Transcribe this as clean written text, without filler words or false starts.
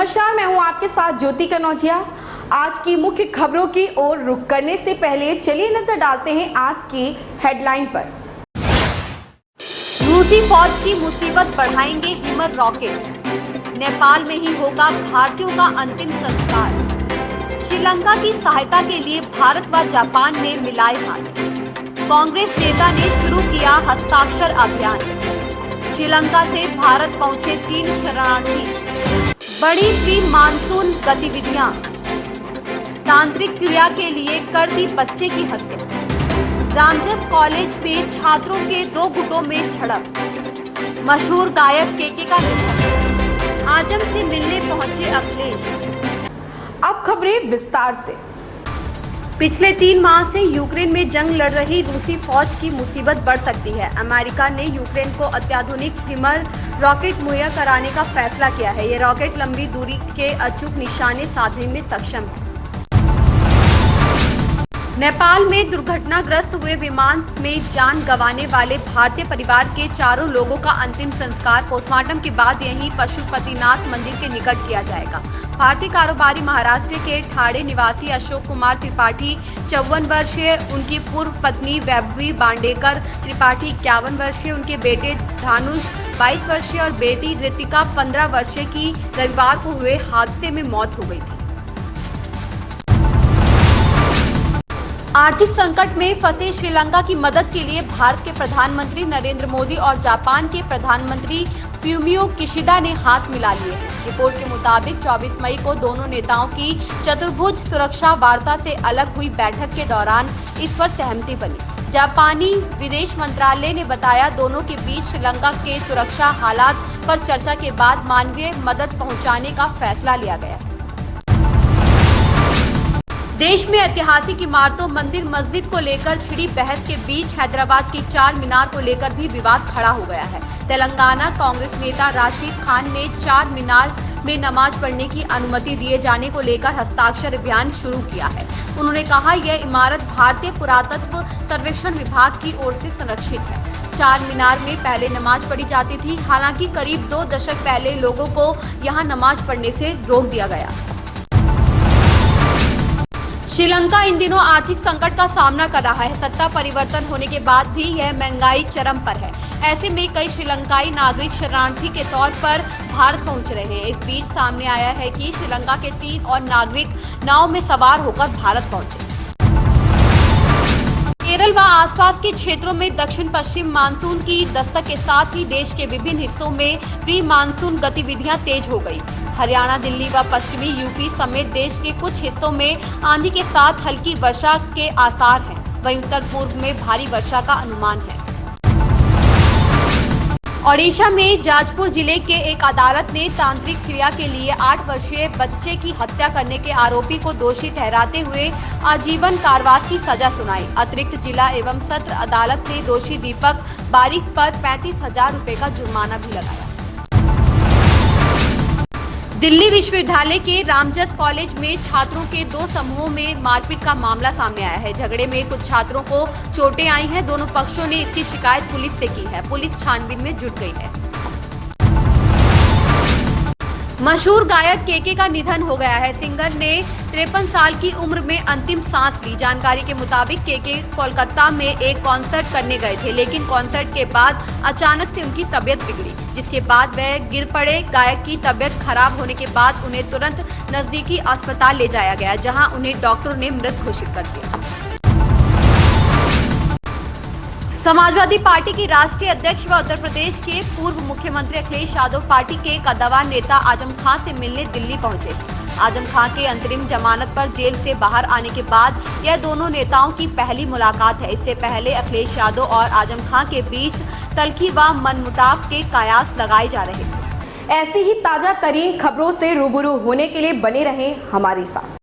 नमस्कार, मैं हूं आपके साथ ज्योति कनौजिया। आज की मुख्य खबरों की ओर रुख करने से पहले चलिए नजर डालते हैं आज की हेडलाइन पर। रूसी फौज की मुसीबत बढ़ाएंगे हिमर रॉकेट। नेपाल में ही होगा भारतीयों का अंतिम संस्कार। श्रीलंका की सहायता के लिए भारत व जापान ने मिलाए हाथ। कांग्रेस नेता ने शुरू किया हस्ताक्षर अभियान। श्रीलंका से भारत पहुंचे 3 शरणार्थी। बड़ी प्री मानसून गतिविधियां। तांत्रिक क्रिया के लिए कर दी बच्चे की हत्या। रामजस कॉलेज में छात्रों के 2 गुटों में झड़प। मशहूर गायक केके का निधन। आजम से मिलने पहुंचे अखिलेश। अब खबरें विस्तार से। पिछले 3 माह से यूक्रेन में जंग लड़ रही रूसी फौज की मुसीबत बढ़ सकती है। अमेरिका ने यूक्रेन को अत्याधुनिक हिमर रॉकेट मुहैया कराने का फैसला किया है। ये रॉकेट लंबी दूरी के अचूक निशाने साधने में सक्षम है। नेपाल में दुर्घटनाग्रस्त हुए विमान में जान गंवाने वाले भारतीय परिवार के 4 लोगों का अंतिम संस्कार पोस्टमार्टम के बाद यहीं पशुपतिनाथ मंदिर के निकट किया जाएगा। भारतीय कारोबारी महाराष्ट्र के ठाणे निवासी अशोक कुमार त्रिपाठी 54 वर्षीय, उनकी पूर्व पत्नी वैभवी बांडेकर त्रिपाठी 51 वर्षीय, उनके बेटे धानुष 22 वर्षीय और बेटी ऋतिका 15 वर्षीय की रविवार को हुए हादसे में मौत हो गई थी। आर्थिक संकट में फंसे श्रीलंका की मदद के लिए भारत के प्रधानमंत्री नरेंद्र मोदी और जापान के प्रधानमंत्री फ्यूमियो किशिदा ने हाथ मिला लिए हैं। रिपोर्ट के मुताबिक 24 मई को दोनों नेताओं की चतुर्भुज सुरक्षा वार्ता से अलग हुई बैठक के दौरान इस पर सहमति बनी। जापानी विदेश मंत्रालय ने बताया, दोनों के बीच श्रीलंका के सुरक्षा हालात पर चर्चा के बाद मानवीय मदद पहुंचाने का फैसला लिया गया। देश में ऐतिहासिक इमारतों, मंदिर, मस्जिद को लेकर छिड़ी बहस के बीच हैदराबाद की 4 मीनार को लेकर भी विवाद खड़ा हो गया है। तेलंगाना कांग्रेस नेता राशिद खान ने 4 मीनार में नमाज पढ़ने की अनुमति दिए जाने को लेकर हस्ताक्षर अभियान शुरू किया है। उन्होंने कहा, यह इमारत भारतीय पुरातत्व सर्वेक्षण विभाग की ओर से संरक्षित है। 4 मीनार में पहले नमाज पढ़ी जाती थी, हालांकि करीब 2 दशक पहले लोगों को यहां नमाज पढ़ने से रोक दिया गया। श्रीलंका इन दिनों आर्थिक संकट का सामना कर रहा है। सत्ता परिवर्तन होने के बाद भी यह महंगाई चरम पर है। ऐसे में कई श्रीलंकाई नागरिक शरणार्थी के तौर पर भारत पहुंच रहे हैं। इस बीच सामने आया है कि श्रीलंका के 3 और नागरिक नाव में सवार होकर भारत पहुंचे। केरल व आसपास के क्षेत्रों में दक्षिण पश्चिम मानसून की दस्तक के साथ ही देश के विभिन्न हिस्सों में प्री मानसून गतिविधियां तेज हो गई। हरियाणा, दिल्ली व पश्चिमी यूपी समेत देश के कुछ हिस्सों में आंधी के साथ हल्की वर्षा के आसार हैं। वहीं उत्तर पूर्व में भारी वर्षा का अनुमान है। ओडिशा में जाजपुर जिले के एक अदालत ने तांत्रिक क्रिया के लिए 8 वर्षीय बच्चे की हत्या करने के आरोपी को दोषी ठहराते हुए आजीवन कारावास की सजा सुनाई। अतिरिक्त जिला एवं सत्र अदालत ने दोषी दीपक बारिक पर 35,000 रुपए का जुर्माना भी लगाया। दिल्ली विश्वविद्यालय के रामजस कॉलेज में छात्रों के 2 समूहों में मारपीट का मामला सामने आया है। झगड़े में कुछ छात्रों को चोटें आई हैं। दोनों पक्षों ने इसकी शिकायत पुलिस से की है। पुलिस छानबीन में जुट गई है। मशहूर गायक केके का निधन हो गया है। सिंगर ने 53 साल की उम्र में अंतिम सांस ली। जानकारी के मुताबिक केके कोलकाता में एक कॉन्सर्ट करने गए थे, लेकिन कॉन्सर्ट के बाद अचानक से उनकी तबीयत बिगड़ी, जिसके बाद वह गिर पड़े। गायक की तबीयत खराब होने के बाद उन्हें तुरंत नजदीकी अस्पताल ले जाया गया, जहां उन्हें डॉक्टरों ने मृत घोषित कर दिया। समाजवादी पार्टी की राष्ट्रीय अध्यक्ष व उत्तर प्रदेश के पूर्व मुख्यमंत्री अखिलेश यादव पार्टी के कद्दावर नेता आजम खां से मिलने दिल्ली पहुंचे। आजम खां के अंतरिम जमानत पर जेल से बाहर आने के बाद यह दोनों नेताओं की पहली मुलाकात है। इससे पहले अखिलेश यादव और आजम खां के बीच तल्खी व मनमुटाव के कयास लगाए जा रहे थे। ऐसी ही ताजा तरीन खबरों से रूबरू होने के लिए बने रहें हमारे साथ।